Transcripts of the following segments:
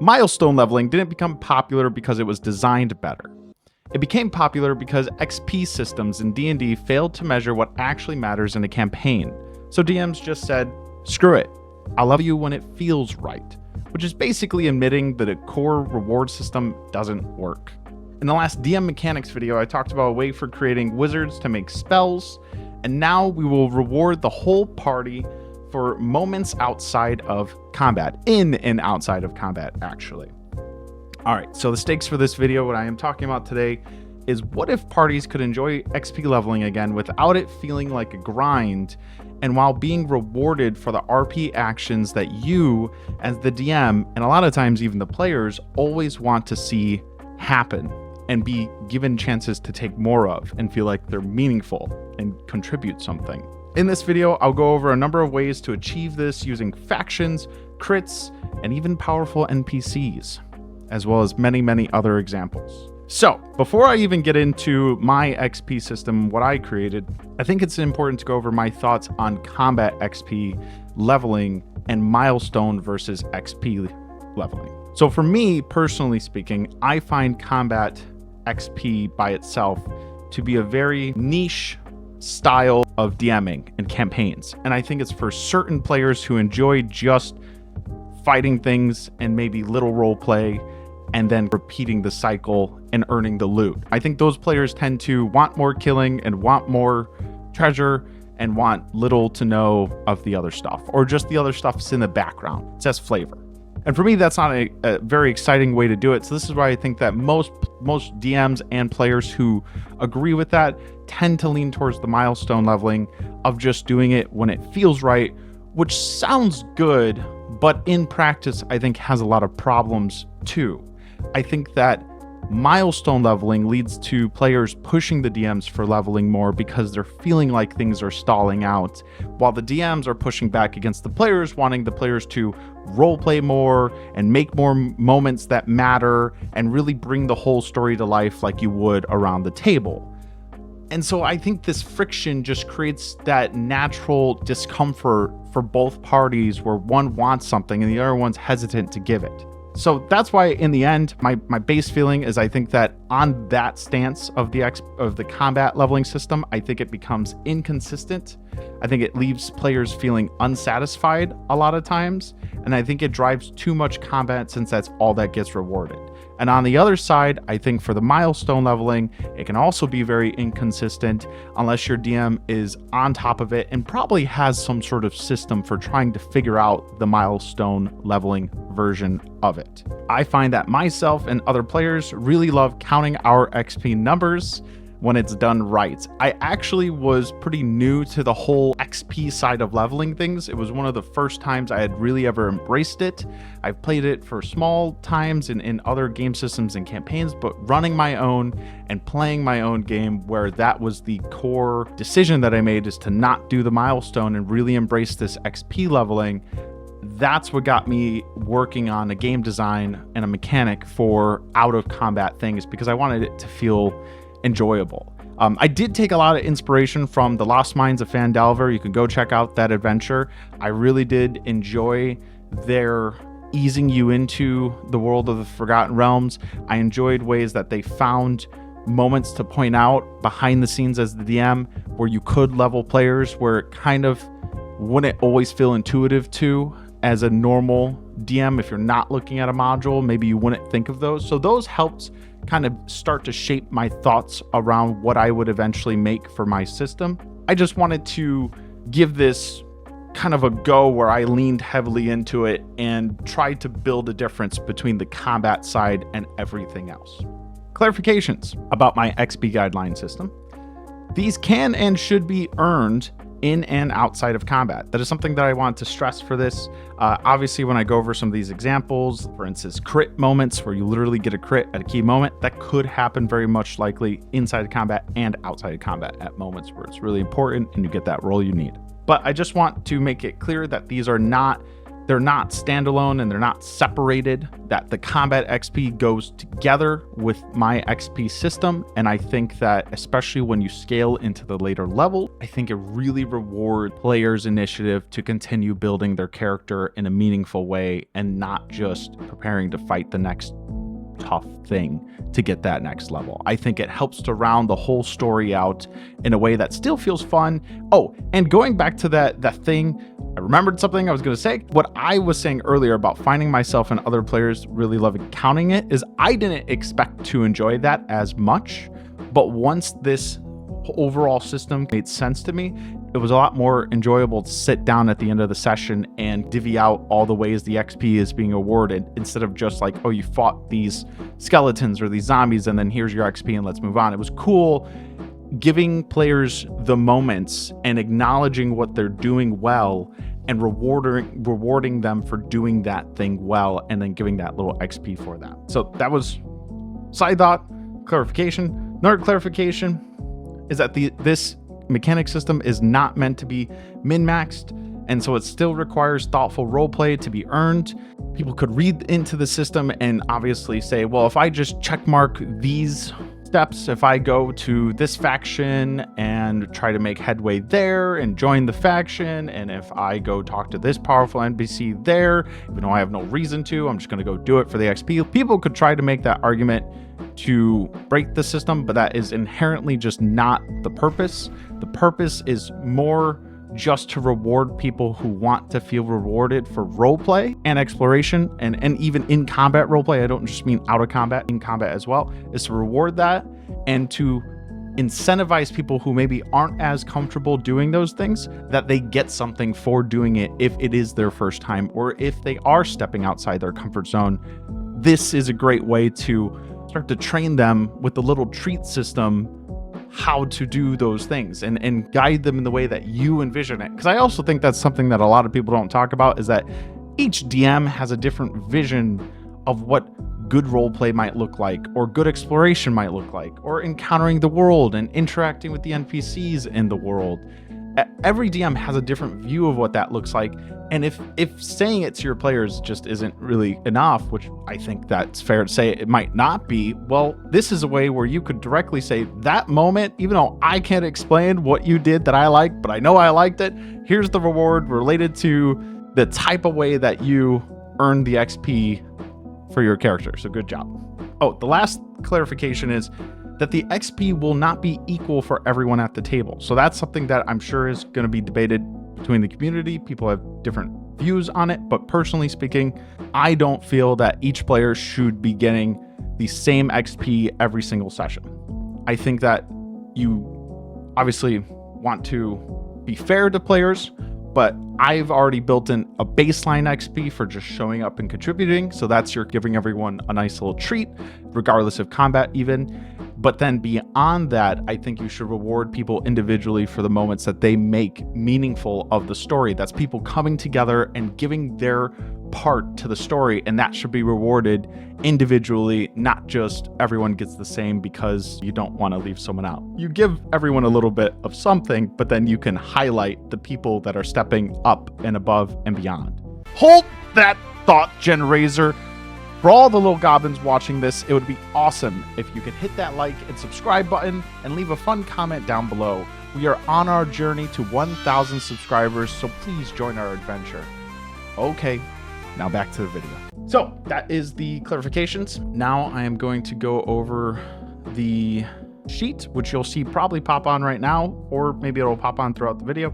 Milestone leveling didn't become popular because it was designed better. It became popular because XP systems in D&D failed to measure what actually matters in a campaign. So DMs just said, screw it, I'll level you when it feels right, which is basically admitting that a core reward system doesn't work. In the last DM mechanics video, I talked about a way for creating wizards to make spells, and now we will reward the whole party for moments outside of combat, in and outside of combat, actually. All right, so the stakes for this video, what I am talking about today, is what if parties could enjoy XP leveling again without it feeling like a grind, and while being rewarded for the RP actions that you, as the DM, and a lot of times even the players, always want to see happen and be given chances to take more of and feel like they're meaningful and contribute something. In this video, I'll go over a number of ways to achieve this using factions, crits, and even powerful NPCs, as well as many, many other examples. So, before I even get into my XP system, what I created, I think it's important to go over my thoughts on combat XP leveling and milestone versus XP leveling. So for me, personally speaking, I find combat XP by itself to be a very niche style of DMing and campaigns. And I think it's for certain players who enjoy just fighting things and maybe little role play and then repeating the cycle and earning the loot. I think those players tend to want more killing and want more treasure and want little to no of the other stuff, or just the other stuff's in the background. It's just flavor. And for me, that's not a very exciting way to do it. So this is why I think that most DMs and players who agree with that tend to lean towards the milestone leveling of just doing it when it feels right, which sounds good, but in practice, I think has a lot of problems too. I think that milestone leveling leads to players pushing the DMs for leveling more because they're feeling like things are stalling out, while the DMs are pushing back against the players, wanting the players to roleplay more and make more moments that matter and really bring the whole story to life like you would around the table. And so I think this friction just creates that natural discomfort for both parties where one wants something and the other one's hesitant to give it. So that's why in the end, my base feeling is I think that on that stance of the combat leveling system, I think it becomes inconsistent. I think it leaves players feeling unsatisfied a lot of times. And I think it drives too much combat since that's all that gets rewarded. And on the other side, I think for the milestone leveling, it can also be very inconsistent unless your DM is on top of it and probably has some sort of system for trying to figure out the milestone leveling version of it. I find that myself and other players really love counting our XP numbers when it's done right. I actually was pretty new to the whole XP side of leveling things. It was one of the first times I had really ever embraced it. I've played it for small times in other game systems and campaigns, but running my own and playing my own game where that was the core decision that I made is to not do the milestone and really embrace this XP leveling. That's what got me working on a game design and a mechanic for out of combat things because I wanted it to feel enjoyable. I did take a lot of inspiration from the Lost Mines of Phandelver. You can go check out that adventure. I really did enjoy their easing you into the world of the Forgotten Realms. I enjoyed ways that they found moments to point out behind the scenes as the DM where you could level players where it kind of wouldn't always feel intuitive to as a normal DM. If you're not looking at a module, maybe you wouldn't think of those. So those helped kind of start to shape my thoughts around what I would eventually make for my system. I just wanted to give this kind of a go where I leaned heavily into it and tried to build a difference between the combat side and everything else. Clarifications about my XP guideline system. These can and should be earned in and outside of combat. That is something that I want to stress for this. Obviously, when I go over some of these examples, for instance, crit moments where you literally get a crit at a key moment, that could happen very much likely inside of combat and outside of combat at moments where it's really important and you get that roll you need. But I just want to make it clear that these are not they're not standalone and they're not separated, that the combat XP goes together with my XP system. And I think that especially when you scale into the later level, I think it really rewards players' initiative to continue building their character in a meaningful way and not just preparing to fight the next tough thing to get that next level. I think it helps to round the whole story out in a way that still feels fun. Oh, and going back to that thing, I remembered something I was going to say. What I was saying earlier about finding myself and other players really loving counting it is I didn't expect to enjoy that as much, but once this overall system made sense to me, it was a lot more enjoyable to sit down at the end of the session and divvy out all the ways the XP is being awarded, instead of just like, oh, you fought these skeletons or these zombies and then here's your XP and let's move on. It was cool giving players the moments and acknowledging what they're doing well and rewarding them for doing that thing well, and then giving that little XP for that. So that was side thought, clarification. Another clarification is that this mechanic system is not meant to be min-maxed, and so it still requires thoughtful roleplay to be earned. People could read into the system and obviously say, well, if I just checkmark these steps, if I go to this faction and try to make headway there and join the faction, and if I go talk to this powerful NPC there, even though I have no reason to, I'm just going to go do it for the XP. People could try to make that argument to break the system, but that is inherently just not the purpose. The purpose is more just to reward people who want to feel rewarded for roleplay and exploration, and even in combat roleplay. I don't just mean out of combat, in combat as well, is to reward that and to incentivize people who maybe aren't as comfortable doing those things, that they get something for doing it if it is their first time, or if they are stepping outside their comfort zone. This is a great way to start to train them with the little treat system how to do those things and guide them in the way that you envision it. Because I also think that's something that a lot of people don't talk about, is that each DM has a different vision of what good roleplay might look like, or good exploration might look like, or encountering the world and interacting with the NPCs in the world. Every DM has a different view of what that looks like, and if saying it to your players just isn't really enough, which I think that's fair to say it might not be, well, this is a way where you could directly say, that moment, even though I can't explain what you did that I liked, but I know I liked it, here's the reward related to the type of way that you earned the XP for your character. So good job. Oh, the last clarification is that the XP will not be equal for everyone at the table. So that's something that I'm sure is going to be debated between the community. People have different views on it, but personally speaking, I don't feel that each player should be getting the same XP every single session. I think that you obviously want to be fair to players, but I've already built in a baseline XP for just showing up and contributing. So that's you're giving everyone a nice little treat, regardless of combat even. But then beyond that, I think you should reward people individually for the moments that they make meaningful of the story. That's people coming together and giving their part to the story, and that should be rewarded individually, not just everyone gets the same because you don't want to leave someone out. You give everyone a little bit of something, but then you can highlight the people that are stepping up and above and beyond. Hold that thought, Generator. For all the little goblins watching this, it would be awesome if you could hit that like and subscribe button and leave a fun comment down below. We are on our journey to 1,000 subscribers, so please join our adventure. Okay, now back to the video. So that is the clarifications. Now I am going to go over the sheet, which you'll see probably pop on right now, or maybe it'll pop on throughout the video.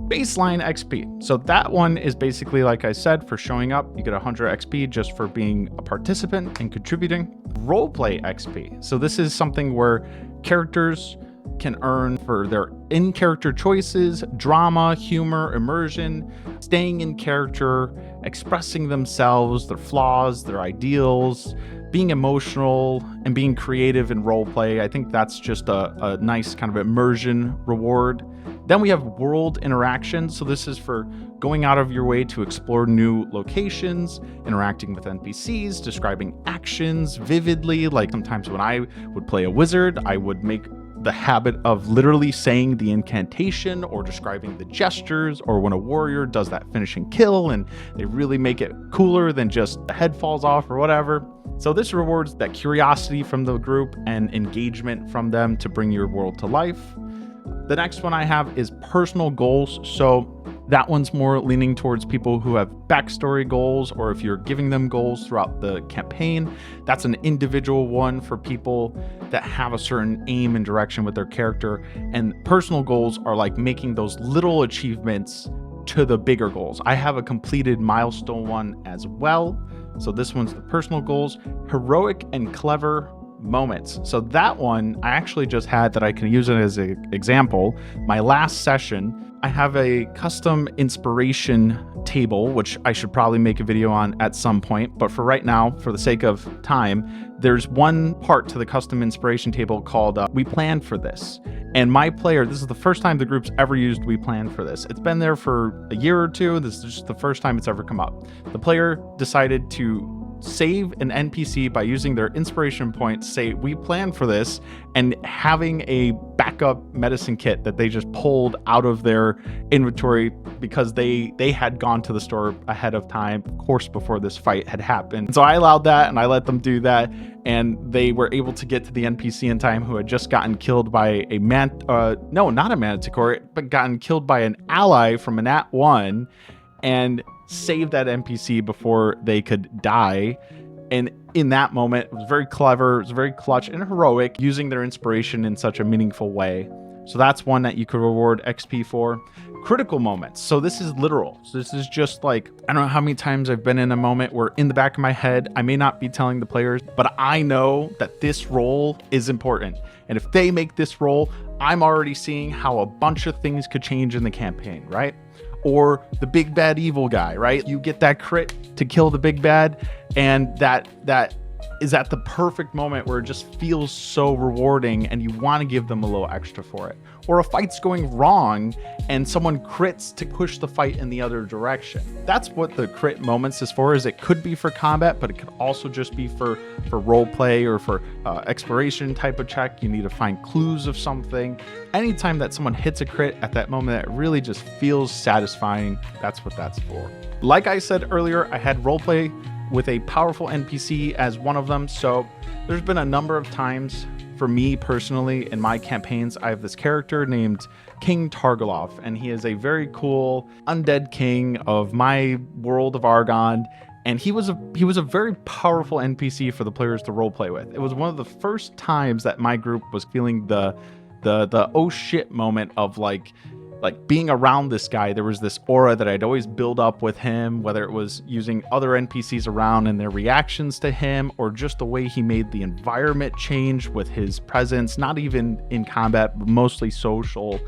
Baseline XP. So that one is basically, like I said, for showing up. You get 100 XP just for being a participant and contributing. Roleplay XP. So this is something where characters can earn for their in-character choices, drama, humor, immersion, staying in character, expressing themselves, their flaws, their ideals, being emotional, and being creative in roleplay. I think that's just a nice kind of immersion reward. Then we have world interaction. So this is for going out of your way to explore new locations, interacting with NPCs, describing actions vividly. Like sometimes when I would play a wizard, I would make the habit of literally saying the incantation or describing the gestures, or when a warrior does that finishing kill and they really make it cooler than just a head falls off or whatever. So this rewards that curiosity from the group and engagement from them to bring your world to life. The next one I have is personal goals. So that one's more leaning towards people who have backstory goals, or if you're giving them goals throughout the campaign, that's an individual one for people that have a certain aim and direction with their character. And personal goals are like making those little achievements to the bigger goals. I have a completed milestone one as well. So this one's the personal goals, heroic and clever moments. So that one I actually just had that I can use it as an example. My last session, I have a custom inspiration table, which I should probably make a video on at some point. But for right now, for the sake of time, there's one part to the custom inspiration table called We Planned for This. And my player, this is the first time the group's ever used We Planned for This. It's been there for a year or two. This is just the first time it's ever come up. The player decided to save an NPC by using their inspiration point, say we planned for this, and having a backup medicine kit that they just pulled out of their inventory because they had gone to the store ahead of time, of course, before this fight had happened. So I allowed that and I let them do that, and they were able to get to the NPC in time who had just gotten killed by a not a manticore, but gotten killed by an ally from an Nat 1, and save that NPC before they could die. And in that moment, it was very clever, it was very clutch and heroic, using their inspiration in such a meaningful way. So that's one that you could reward XP for. Critical moments. So this is literal. So this is just like, I don't know how many times I've been in a moment where in the back of my head, I may not be telling the players, but I know that this roll is important. And if they make this roll, I'm already seeing how a bunch of things could change in the campaign, right? Or the big bad evil guy, right? You get that crit to kill the big bad, and that is at the perfect moment where it just feels so rewarding and you want to give them a little extra for it. Or a fight's going wrong and someone crits to push the fight in the other direction. That's what the crit moments is for. Is it could be for combat, but it could also just be for role play or for exploration type of check. You need to find clues of something. Anytime that someone hits a crit at that moment, that really just feels satisfying. That's what that's for. Like I said earlier, I had roleplay with a powerful NPC as one of them. So there's been a number of times for me personally in my campaigns, I have this character named King Targalov, and he is a very cool undead king of my world of Argon. And he was a very powerful NPC for the players to roleplay with. It was one of the first times that my group was feeling the oh shit moment of like being around this guy. There was this aura that I'd always build up with him, whether it was using other NPCs around and their reactions to him, or just the way he made the environment change with his presence, not even in combat, but mostly social.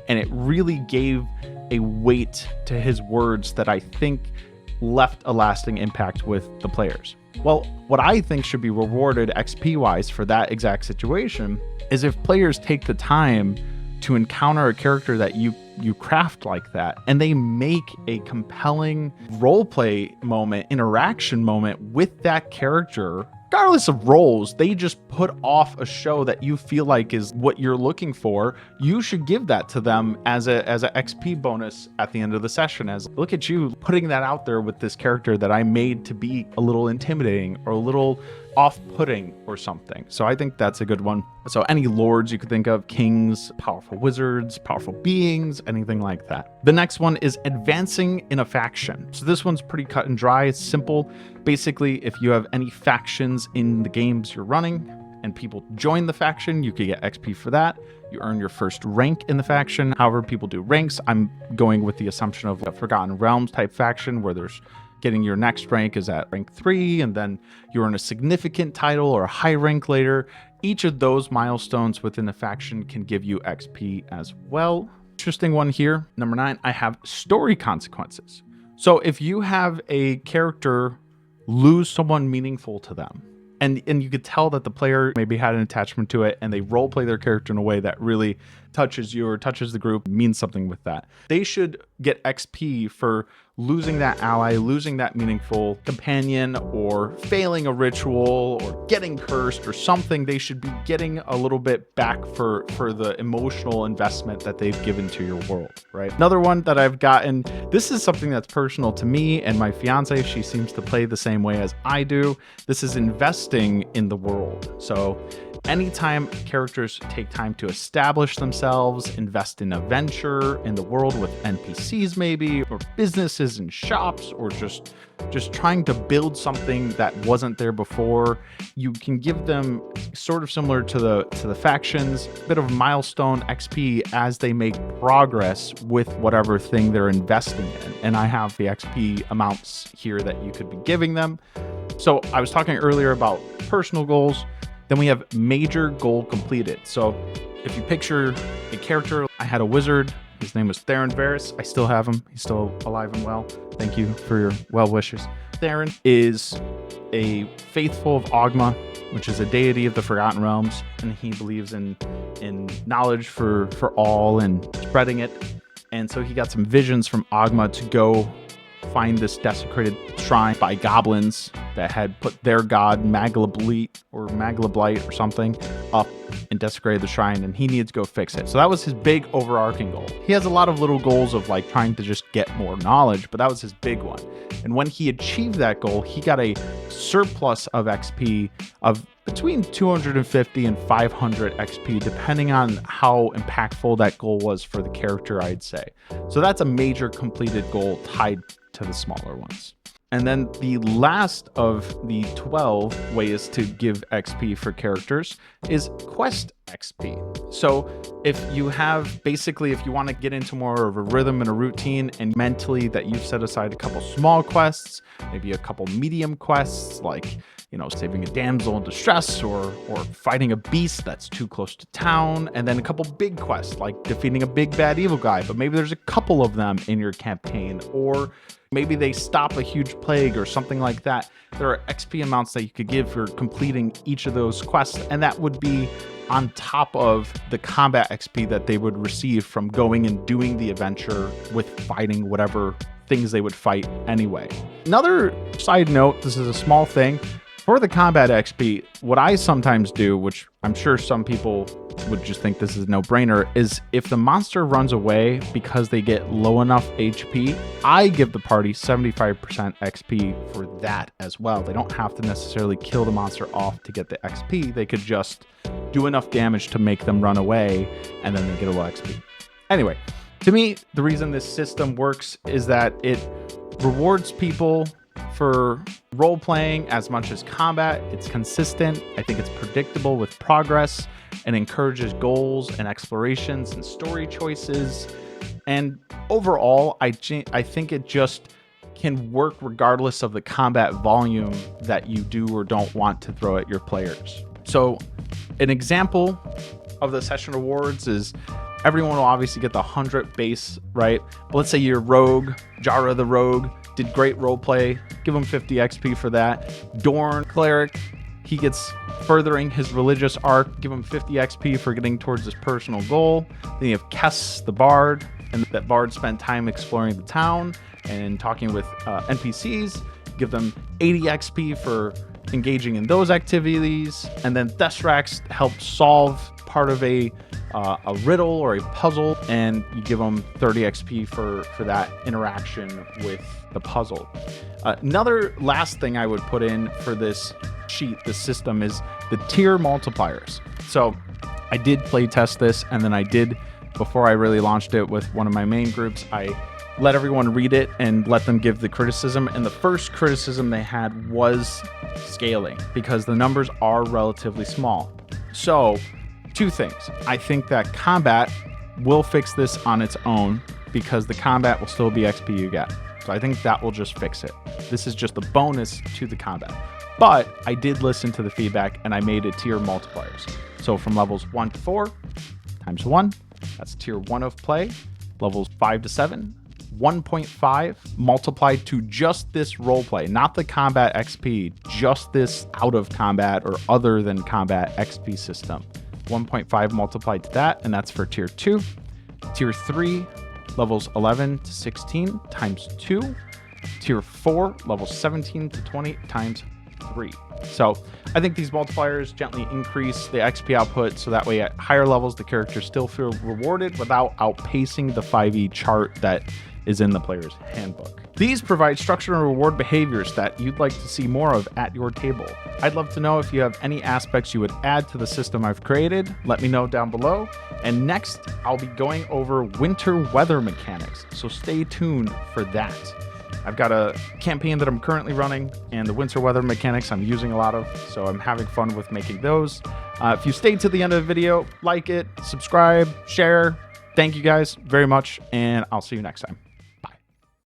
And it really gave a weight to his words that I think left a lasting impact with the players. Well, what I think should be rewarded XP wise for that exact situation is if players take the time to encounter a character that you craft like that, and they make a compelling roleplay moment, interaction moment with that character. Regardless of roles, they just put off a show that you feel like is what you're looking for. You should give that to them as a XP bonus at the end of the session, as look at you putting that out there with this character that I made to be a little intimidating or a little off-putting or something. So I think that's a good one. So any lords you could think of, kings, powerful wizards, powerful beings, anything like that. The next one is advancing in a faction. So this one's pretty cut and dry. It's simple. Basically, if you have any factions in the games you're running and people join the faction, you could get XP for that. You earn your first rank in the faction. However people do ranks, I'm going with the assumption of a Forgotten Realms type faction where there's getting your next rank is at rank 3, and then you earn a significant title or a high rank later. Each of those milestones within the faction can give you XP as well. Interesting one here, number 9, I have story consequences. So if you have a character lose someone meaningful to them, and you could tell that the player maybe had an attachment to it and they role play their character in a way that really touches you or touches the group, means something with that, they should get XP for losing that ally, losing that meaningful companion, or failing a ritual, or getting cursed or something, they should be getting a little bit back for the emotional investment that they've given to your world, right? Another one that I've gotten, this is something that's personal to me and my fiance. She seems to play the same way as I do. This is investing in the world. So anytime characters take time to establish themselves, invest in a venture in the world with NPCs maybe, or businesses and shops, or just trying to build something that wasn't there before, you can give them, sort of similar to the factions, a bit of milestone XP as they make progress with whatever thing they're investing in. And I have the XP amounts here that you could be giving them. So I was talking earlier about personal goals. Then we have major goal completed. So if you picture a character, I had a wizard. His name was Theron Varys. I still have him. He's still alive and well. Thank you for your well wishes. Theron is a faithful of Ogma, which is a deity of the Forgotten Realms, and he believes in knowledge for all and spreading it. And so he got some visions from Ogma to go find this desecrated shrine by goblins that had put their god Maglablight or something up and desecrated the shrine, and he needed to go fix it. So that was his big overarching goal. He has a lot of little goals of like trying to just get more knowledge, but that was his big one. And when he achieved that goal, he got a surplus of XP of between 250 and 500 XP, depending on how impactful that goal was for the character, I'd say. So that's a major completed goal tied to the smaller ones. And then the last of the 12 ways to give XP for characters is quest XP. So if you have, basically, if you want to get into more of a rhythm and a routine, and mentally that you've set aside a couple small quests, maybe a couple medium quests, like, you know, saving a damsel in distress or fighting a beast that's too close to town, and then a couple big quests like defeating a big bad evil guy, but maybe there's a couple of them in your campaign, or maybe they stop a huge plague or something like that. There are XP amounts that you could give for completing each of those quests, and that would be on top of the combat XP that they would receive from going and doing the adventure with fighting whatever things they would fight anyway. Another side note, this is a small thing, for the combat XP, what I sometimes do, which I'm sure some people would just think this is a no-brainer, is if the monster runs away because they get low enough HP, I give the party 75% XP for that as well. They don't have to necessarily kill the monster off to get the XP. They could just do enough damage to make them run away, and then they get a low XP. Anyway, to me, the reason this system works is that it rewards people for role-playing as much as combat. It's consistent. I think it's predictable with progress, and encourages goals and explorations and story choices. And overall, I think it just can work regardless of the combat volume that you do or don't want to throw at your players. So an example of the session rewards is everyone will obviously get the 100 base, right? But let's say you're Rogue, Jara the Rogue, did great roleplay, give him 50 XP for that. Dorn, Cleric, he gets furthering his religious arc, give him 50 XP for getting towards his personal goal. Then you have Kess, the Bard, and that Bard spent time exploring the town and talking with NPCs, give them 80 XP for engaging in those activities. And then Thesrax helps solve part of a riddle or a puzzle, and you give them 30 XP for that interaction with the puzzle. Another last thing I would put in for this sheet, this system, is the tier multipliers. So I did play test this, and then I did, before I really launched it with one of my main groups, I let everyone read it and let them give the criticism. And the first criticism they had was scaling, because the numbers are relatively small. So two things. I think that combat will fix this on its own, because the combat will still be XP you get. So I think that will just fix it. This is just a bonus to the combat. But I did listen to the feedback, and I made it tier multipliers. So from levels 1 to 4 times 1, that's tier 1 of play. Levels 5 to 7, 1.5 multiplied to just this roleplay, not the combat XP, just this out of combat or other than combat XP system. 1.5 multiplied to that, and that's for tier 2. Tier 3, levels 11 to 16 times 2, Tier 4, level 17 to 20 times 3. So I think these multipliers gently increase the XP output, so that way at higher levels the characters still feel rewarded without outpacing the 5e chart that is in the player's handbook. These provide structure and reward behaviors that you'd like to see more of at your table. I'd love to know if you have any aspects you would add to the system I've created. Let me know down below. And next, I'll be going over winter weather mechanics, so stay tuned for that. I've got a campaign that I'm currently running, and the winter weather mechanics I'm using a lot of, so I'm having fun with making those. If you stayed to the end of the video, like it, subscribe, share. Thank you guys very much, and I'll see you next time.